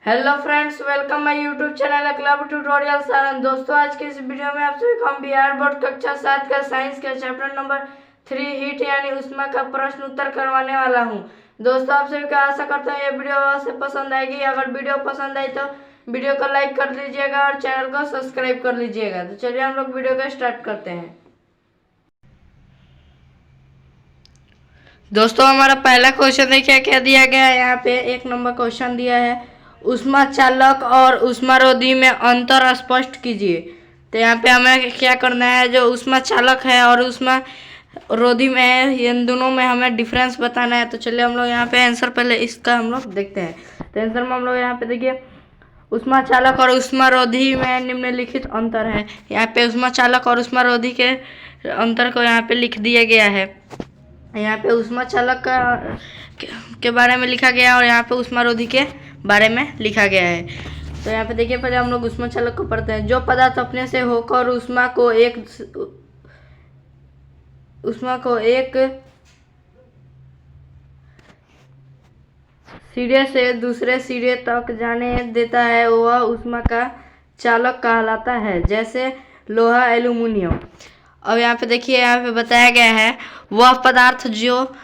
Hello friends, welcome my YouTube channel club tutorial Saran. दोस्तों, आज के इस वीडियो में आप सभी को हम बिहार बोर्ड कक्षा 7 का साइंस का चैप्टर नंबर 3 हीट यानी उष्मा का प्रश्न उत्तर करवाने वाला हूं। दोस्तों, आप सभी का आशा करता हूं ये वीडियो से पसंद आएगी। अगर वीडियो पसंद आई तो वीडियो को लाइक कर लीजिएगा और चैनल को सब्सक्राइब कर लीजिएगा। तो चलिए हम लोग वीडियो को स्टार्ट करते हैं। दोस्तों, हमारा पहला क्वेश्चन देखिए क्या दिया गया है। यहाँ पे 1 नंबर क्वेश्चन दिया है, उष्मा चालक और उष्मारोधी में अंतर स्पष्ट कीजिए। तो यहाँ पे हमें क्या करना है, जो उष्मा चालक है और उष्मा रोधी में है, इन दोनों में हमें डिफरेंस बताना है। तो चलिए हम लोग यहाँ पे आंसर पहले इसका हम लोग देखते हैं। तो आंसर में हम लोग यहाँ पे देखिए, उष्मा चालक और उष्मारोधी में निम्नलिखित अंतर है। यहाँ पे उष्मा चालक और उष्मारोधी के अंतर को यहाँ पे लिख दिया गया है। यहाँ पे उष्मा चालक के बारे में लिखा गया है और यहाँ पे उष्मारोधी के बारे में लिखा गया है। तो यहाँ पे देखिए, पहले हम लोग उष्मा चालक को पढ़ते हैं। जो पदार्थ अपने से होकर उष्मा को एक सिरे से दूसरे सिरे तक जाने देता है, वह उष्मा का चालक कहलाता है, जैसे लोहा, एल्यूमिनियम। अब यहाँ पे देखिए, यहाँ पे बताया गया है, वह पदार्थ जो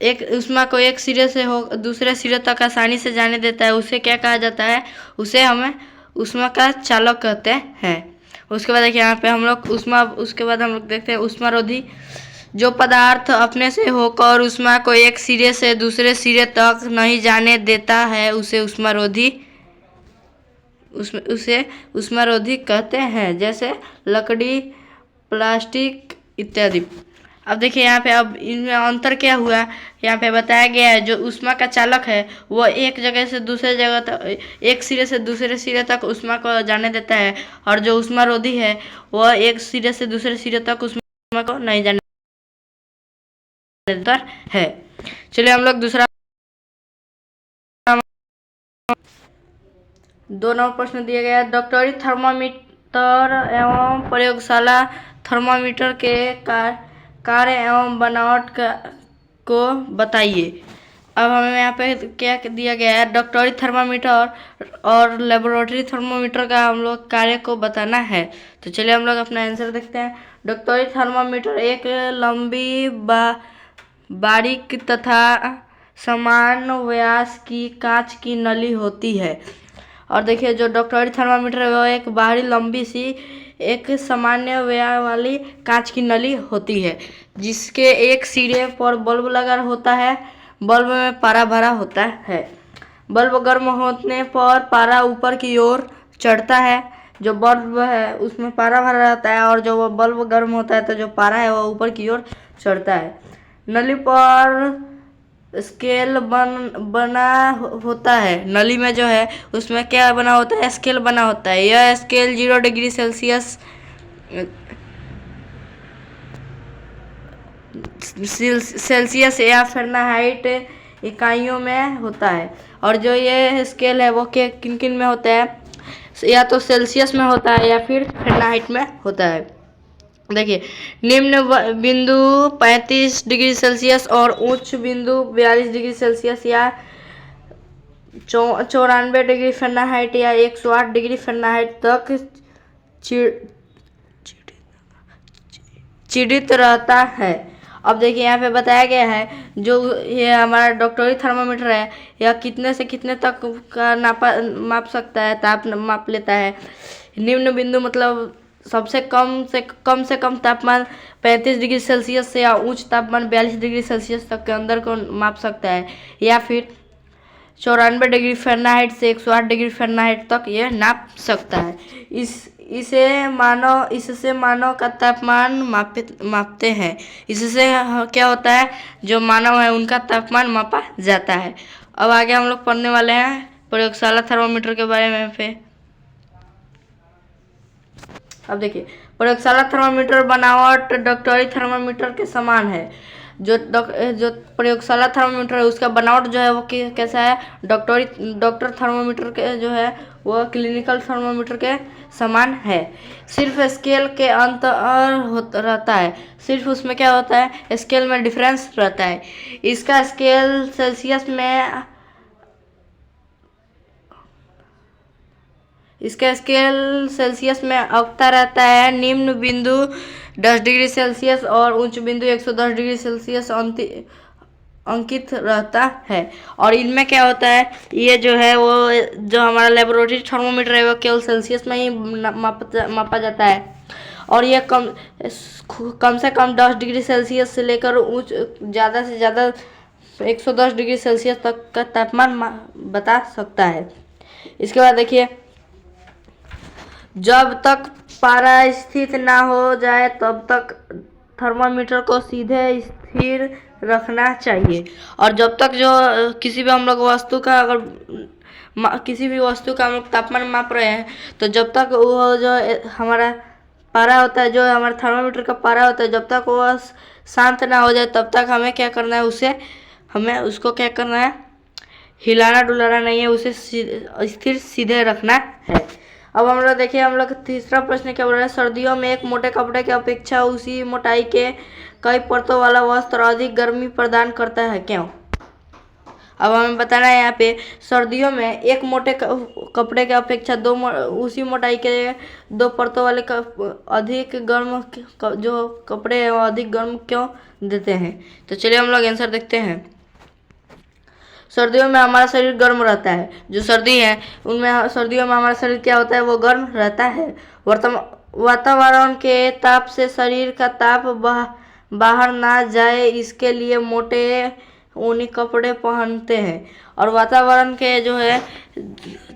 एक उष्मा को एक सिरे से हो दूसरे सिरे तक आसानी से जाने देता है, उसे क्या कहा जाता है, उसे हमें उष्मा का चालक कहते हैं। उसके बाद देखिए, यहाँ पे हम लोग उसके बाद हम लोग देखते हैं उष्मारोधी। जो पदार्थ अपने से होकर उष्मा को एक सिरे से दूसरे सिरे तक नहीं जाने देता है, उसे उष्मारोधी कहते हैं, जैसे लकड़ी, प्लास्टिक इत्यादि। अब देखिए यहाँ पे, अब इनमें अंतर क्या हुआ, यहाँ पे बताया गया है, जो उष्मा का चालक है वह एक जगह से दूसरे जगह तक, एक सिरे से दूसरे सिरे तक उष्मा को जाने देता है, और जो उष्मारोधी है वह एक सिरे से दूसरे सिरे तक उष्मा को नहीं जाने देता है। चलिए हम लोग दूसरा 2 नंबर प्रश्न दिया गया है, डॉक्टरी थर्मामीटर एवं प्रयोगशाला थर्मामीटर के कार्य एवं बनावट को बताइए। अब हमें यहाँ पे क्या दिया गया है, डॉक्टरी थर्मामीटर और लेबोरेटरी थर्मामीटर का हम लोग कार्य को बताना है। तो चलिए हम लोग अपना आंसर देखते हैं। डॉक्टरी थर्मामीटर एक लंबी बारीक तथा समान व्यास की कांच की नली होती है। और देखिए, जो डॉक्टरी थर्मामीटर है वो एक बाहरी लंबी सी एक सामान्य व्यास वाली कांच की नली होती है, जिसके एक सिरे पर बल्ब लगा होता है। बल्ब में पारा भरा होता है। बल्ब गर्म होने पर पारा ऊपर की ओर चढ़ता है। जो बल्ब है उसमें पारा भरा रहता है, और जो वो बल्ब गर्म होता है तो जो पारा है वो ऊपर की ओर चढ़ता है। नली पर स्केल बना होता है। नली में जो है उसमें क्या बना होता है, स्केल बना होता है। यह स्केल 0 डिग्री सेल्सियस या फ़ारेनहाइट इकाइयों में होता है। और जो ये स्केल है वो किन किन में होता है, या तो सेल्सियस में होता है या फिर फ़ारेनहाइट में होता है। देखिए, निम्न बिंदु 35 डिग्री सेल्सियस और उच्च बिंदु 42 डिग्री सेल्सियस या 94 डिग्री फ़ारेनहाइट या 108 डिग्री फ़ारेनहाइट तक चिड़ित रहता है। अब देखिए, यहाँ पे बताया गया है, जो ये हमारा डॉक्टरी थर्मामीटर है, यह कितने से कितने तक का माप सकता है, ताप माप लेता है। निम्न बिंदु मतलब सबसे कम से कम तापमान 35 डिग्री सेल्सियस से या उच्च तापमान 42 डिग्री सेल्सियस तक के अंदर को माप सकता है, या फिर 94 डिग्री फ़ारेनहाइट से 108 डिग्री फ़ारेनहाइट तक ये नाप सकता है। इससे मानव का तापमान मापते हैं। इससे क्या होता है, जो मानव है उनका तापमान मापा जाता है। अब आगे हम लोग पढ़ने वाले हैं प्रयोगशाला थर्मामीटर के बारे में पे। अब देखिए, प्रयोगशाला थर्मामीटर बनावट डॉक्टरी थर्मामीटर के समान है। जो प्रयोगशाला थर्मामीटर है उसका बनावट जो है वो कैसा है, डॉक्टर थर्मामीटर के जो है वो क्लिनिकल थर्मामीटर के समान है। सिर्फ स्केल के अंतर रहता है। सिर्फ उसमें क्या होता है, स्केल में डिफरेंस रहता है। इसका स्केल सेल्सियस में इसका स्केल सेल्सियस में अगता रहता है। निम्न बिंदु 10 डिग्री सेल्सियस और उच्च बिंदु 110 डिग्री सेल्सियस अंकित रहता है। और इनमें क्या होता है, ये जो है वो जो हमारा लेबोरेटरी थर्मोमीटर है वो केवल सेल्सियस में ही मापा जाता है। और ये कम से कम 10 डिग्री सेल्सियस से लेकर उच्च ज़्यादा से ज़्यादा 110 डिग्री सेल्सियस तक का तापमान बता सकता है। इसके बाद देखिए, जब तक पारा स्थिर ना हो जाए तब तक थर्मामीटर को सीधे स्थिर रखना चाहिए। और जब तक जो किसी भी हम लोग वस्तु का किसी भी वस्तु का हम लोग तापमान माप रहे हैं, तो जब तक वो जो हमारा पारा होता है, जो हमारा थर्मामीटर का पारा होता है, जब तक वो शांत ना हो जाए तब तक हमें क्या करना है, हमें उसको क्या करना है, हिलाना डुलाना नहीं है, उसे स्थिर सीधे रखना है। अब हम लोग देखिए, हम लोग तीसरा प्रश्न क्या बोल रहा है, सर्दियों में एक मोटे कपड़े की अपेक्षा उसी मोटाई के कई परतों वाला वस्त्र अधिक गर्मी प्रदान करता है, क्यों? अब हमें बताना है यहाँ पे, सर्दियों में एक मोटे कपड़े के अपेक्षा उसी मोटाई के 2 परतों वाले अधिक गर्म जो कपड़े हैं वो अधिक गर्म क्यों देते हैं। तो चलिए हम लोग आंसर देखते हैं। सर्दियों में हमारा शरीर गर्म रहता है। जो सर्दी है उनमें सर्दियों में हमारा शरीर क्या होता है, वो गर्म रहता है। वातावरण के ताप से शरीर का ताप बाहर ना जाए, इसके लिए मोटे ऊनी कपड़े पहनते हैं। और वातावरण के जो है,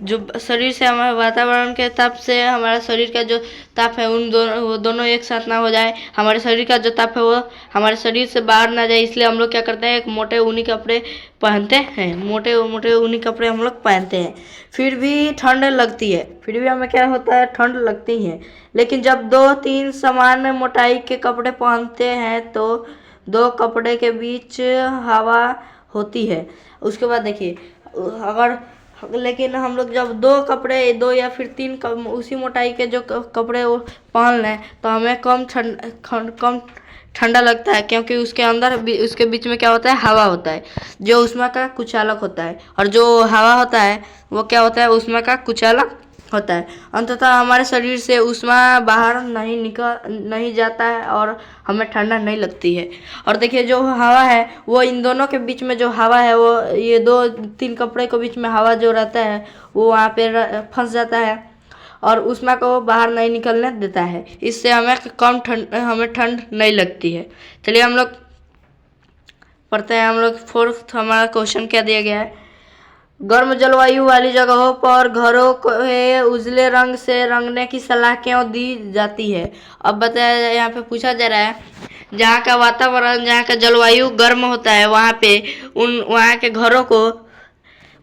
जो शरीर से हमारे वातावरण के ताप से हमारा शरीर का जो ताप है वो दोनों एक साथ ना हो जाए, हमारे शरीर का जो ताप है वो हमारे शरीर से बाहर ना जाए, इसलिए हम लोग क्या करते हैं, एक मोटे ऊनी कपड़े पहनते हैं। मोटे मोटे ऊनी कपड़े हम लोग पहनते हैं। फिर भी ठंड लगती है, फिर भी हमें क्या होता है, ठंड लगती है। लेकिन जब 2-3 समान मोटाई के कपड़े पहनते हैं तो 2 कपड़े के बीच हवा होती है। उसके बाद देखिए, लेकिन हम लोग जब 2 या फिर 3 उसी मोटाई के जो कपड़े पहन लें तो हमें कम ठंडा लगता है, क्योंकि उसके अंदर उसके बीच में क्या होता है, हवा होता है, जो ऊष्मा का कुचालक होता है। और जो हवा होता है वो क्या होता है, ऊष्मा का कुचालक होता है। अंततः हमारे शरीर से ऊष्मा बाहर नहीं जाता है और हमें ठंडा नहीं लगती है। और देखिए, जो हवा है वो इन दोनों के बीच में जो हवा है वो ये 2-3 कपड़े के बीच में हवा जो रहता है वो वहाँ पे फंस जाता है और ऊष्मा को बाहर नहीं निकलने देता है। इससे हमें ठंड नहीं लगती है। चलिए हम लोग पढ़ते हैं। हम लोग 4th हमारा क्वेश्चन क्या दिया गया है, गर्म जलवायु वाली जगहों पर घरों को उजले रंग से रंगने की सलाह क्यों दी जाती है। अब बताया, यहाँ पे पूछा जा रहा है, जहाँ का वातावरण, जहाँ का जलवायु गर्म होता है वहाँ के घरों को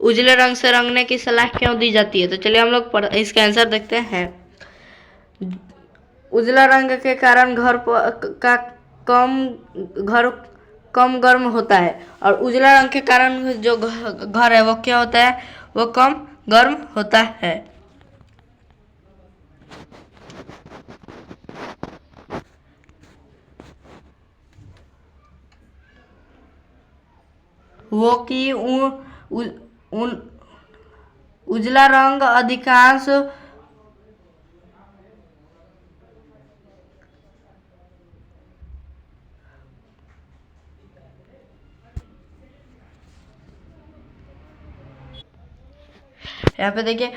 उजले रंग से रंगने की सलाह क्यों दी जाती है। तो चलिए हम लोग इसका आंसर देखते हैं। उजला रंग के कारण घर कम गर्म होता है, और उजला रंग के कारण जो घर है वो क्या होता है, वो कम गर्म होता है। वो कि उजला रंग अधिकांश यहाँ पे देखिए,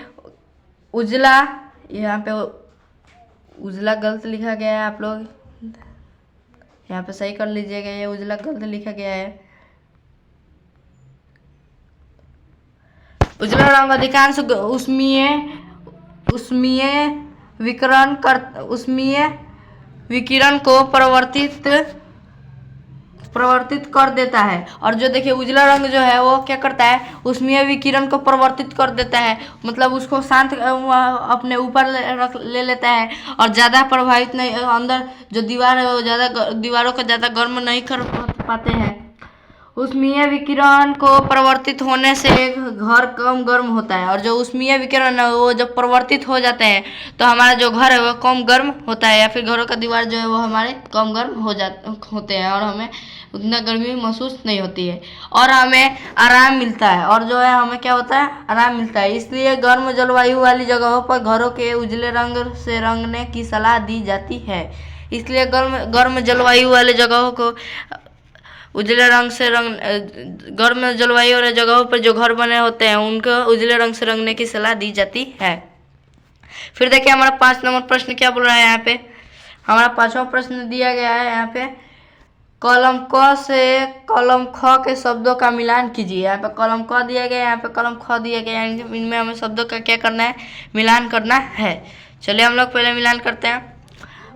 उजला, यहाँ पे उजला गलत लिखा गया है, आप लोग यहाँ पे सही कर लीजिएगा, ये उजला गलत लिखा गया है। उजला रंग अधिकांश उष्मीय विकिरण को प्रवर्तित कर देता है। और जो देखिए, उजला रंग जो है वो क्या करता है, उष्मीय विकिरण को प्रवर्तित कर देता है, मतलब उसको शांत अपने ऊपर ले लेता है और ज़्यादा प्रभावित नहीं, अंदर जो दीवार है वो ज़्यादा दीवारों को ज़्यादा गर्म नहीं कर पाते हैं। ऊष्मीय विकिरण को परिवर्तित होने से घर कम गर्म होता है, और जो ऊष्मीय विकिरण है वो जब परिवर्तित हो जाते हैं तो हमारा जो घर है वो कम गर्म होता है, या फिर घरों का दीवार जो है वो हमारे कम गर्म होते हैं, और हमें उतना गर्मी महसूस नहीं होती है, और हमें आराम मिलता है, और जो है हमें क्या होता है, आराम मिलता है। इसलिए गर्म जलवायु वाली जगहों पर घरों के उजले रंग से रंगने की सलाह दी जाती है। इसलिए गर्म जलवायु वाले जगहों को उजले रंग से गर्म जलवायु वाले जगहों पर जो घर बने होते हैं उनको उजले रंग से रंगने की सलाह दी जाती है। फिर देखिए हमारा 5 नंबर प्रश्न क्या बोल रहा है। यहाँ पे हमारा 5वां प्रश्न दिया गया है। यहाँ पे कॉलम क से कॉलम ख के शब्दों का मिलान कीजिए। यहाँ पे कॉलम क दिया गया है, यहाँ पे कॉलम ख दिया गया है, इनमें हमें शब्दों का क्या करना है, मिलान करना है। चलिए हम लोग पहले मिलान करते हैं।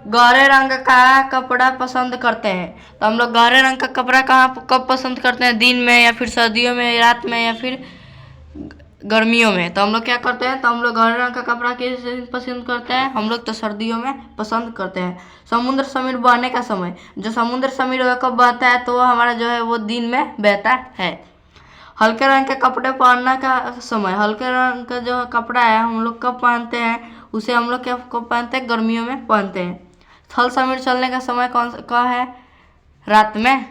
गहरे रंग का कपड़ा पसंद करते हैं, तो हम लोग गहरे रंग का कपड़ा कब पसंद करते हैं, दिन में या फिर सर्दियों में, रात में या फिर गर्मियों में। तो हम लोग क्या करते हैं, तो हम लोग गहरे रंग का कपड़ा किस दिन पसंद करते हैं, हम लोग तो सर्दियों में पसंद करते हैं। समुद्र समीर बहने का समय, जो समुद्र समीर कब बहता है तो वो हमारा जो है वो दिन में बहता है। हल्के रंग के कपड़े पहनने का समय, हल्के रंग का जो कपड़ा है हम लोग कब पहनते हैं, उसे हम लोग क्या कब पहनते हैं, गर्मियों में पहनते हैं। थल समीर चलने का समय कब है, रात में।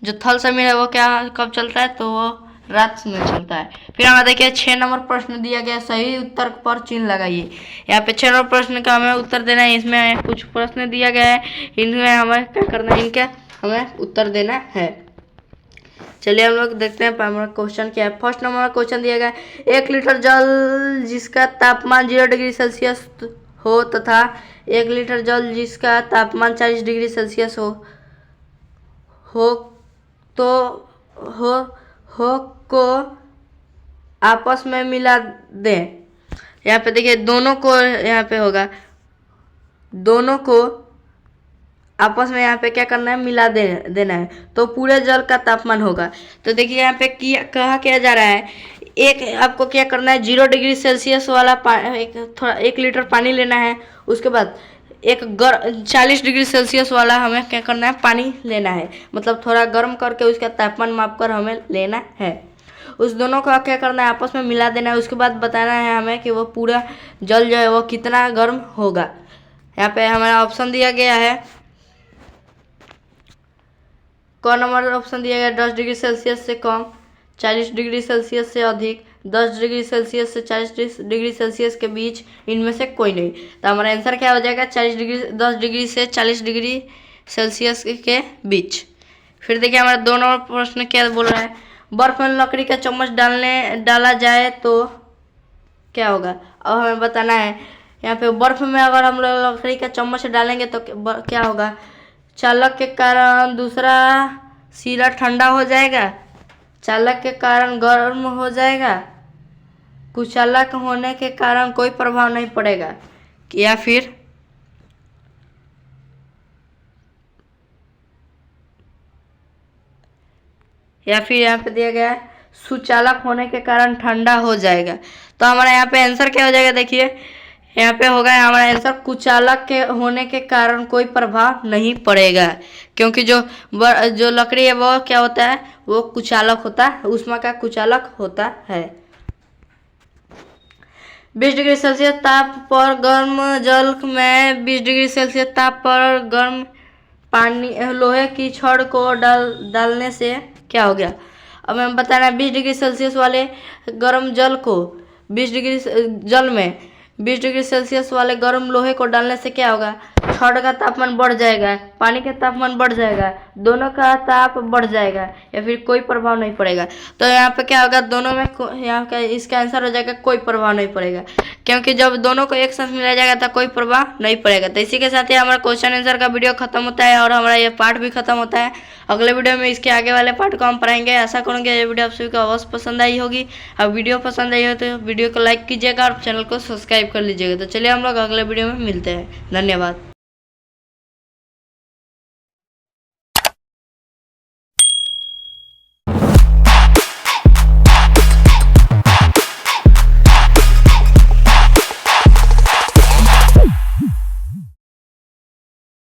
जो थल समीर है वो क्या कब चलता है, तो वो रात में चलता है। फिर हमें देखिए 6 नंबर प्रश्न दिया गया, सही उत्तर पर चिन्ह लगाइए। यहाँ पे 6 नंबर प्रश्न का हमें उत्तर देना है। इसमें कुछ प्रश्न दिया गया है, इनमें हमें क्या करना है, इनका हमें उत्तर देना है। चलिए हम लोग देखते हैं हमारा क्वेश्चन क्या है। फर्स्ट नंबर क्वेश्चन दिया गया है, 1 लीटर जल जिसका तापमान 0 डिग्री सेल्सियस हो तथा 1 लीटर जल जिसका तापमान 40 डिग्री सेल्सियस हो को आपस में मिला दें। यहाँ पे देखिए दोनों को, यहाँ पे होगा दोनों को आपस में यहाँ पे क्या करना है, मिला देना है, तो पूरे जल का तापमान होगा। तो देखिए यहाँ पे कहा क्या जा रहा है, एक आपको क्या करना है, 0 डिग्री सेल्सियस वाला 1 लीटर पानी लेना है। उसके बाद 40 डिग्री सेल्सियस वाला हमें क्या करना है, पानी लेना है, मतलब थोड़ा गर्म करके उसका तापमान माप कर हमें लेना है। उस दोनों को क्या करना है, आपस में मिला देना है। उसके बाद बताना है हमें कि वो पूरा जल जो है वो कितना गर्म होगा। यहाँ पे हमारा ऑप्शन दिया गया है, कौन नंबर ऑप्शन दिया गया, 10 डिग्री सेल्सियस से कम, 40 डिग्री सेल्सियस से अधिक, 10 डिग्री सेल्सियस से 40 डिग्री सेल्सियस के बीच, इनमें से कोई नहीं। तो हमारा आंसर क्या हो जाएगा, 10 डिग्री से 40 डिग्री सेल्सियस के बीच। फिर देखिए हमारा 2 नंबर प्रश्न क्या बोल रहा है, बर्फ में लकड़ी का चम्मच डाला जाए तो क्या होगा। अब हमें बताना है, यहाँ पे बर्फ में अगर हम लोग लकड़ी का चम्मच डालेंगे तो क्या होगा, चालक के कारण दूसरा सिरा ठंडा हो जाएगा, चालक के कारण गर्म हो जाएगा, कुचालक होने के कारण कोई प्रभाव नहीं पड़ेगा, या फिर यहाँ पे दिया गया है सुचालक होने के कारण ठंडा हो जाएगा। तो हमारा यहाँ पे आंसर क्या हो जाएगा, देखिए यहाँ पे होगा हमारा आंसर, कुचालक के होने के कारण कोई प्रभाव नहीं पड़ेगा, क्योंकि जो लकड़ी है वो क्या होता है, वो कुचालक होता है, ऊष्मा का कुचालक होता है। 20 डिग्री सेल्सियस ताप पर गर्म जल में 20 डिग्री सेल्सियस ताप पर गर्म पानी लोहे की छड़ को डालने से क्या हो गया। अब हमें बताना है 20 डिग्री सेल्सियस वाले गर्म जल को 20 डिग्री जल में 20 डिग्री सेल्सियस वाले गर्म लोहे को डालने से क्या होगा, छड़ का तापमान बढ़ जाएगा, पानी का तापमान बढ़ जाएगा, दोनों का ताप बढ़ जाएगा, या फिर कोई प्रभाव नहीं पड़ेगा। तो यहाँ पे क्या होगा, दोनों में यहाँ का इसका आंसर हो जाएगा कोई प्रभाव नहीं पड़ेगा, क्योंकि जब दोनों को एक साथ मिलाया जाएगा तो कोई प्रभाव नहीं पड़ेगा। तो इसी के साथ ही हमारा क्वेश्चन आंसर का वीडियो खत्म होता है और हमारा ये पार्ट भी खत्म होता है। अगले वीडियो में इसके आगे वाले पार्ट को हम पढ़ाएंगे। आशा करूँगी ये वीडियो आप सभी को अवश्य पसंद आई होगी। अब वीडियो पसंद आई हो तो वीडियो को लाइक कीजिएगा और चैनल को सब्सक्राइब कर लीजिएगा। तो चलिए हम लोग अगले वीडियो में मिलते हैं। धन्यवाद।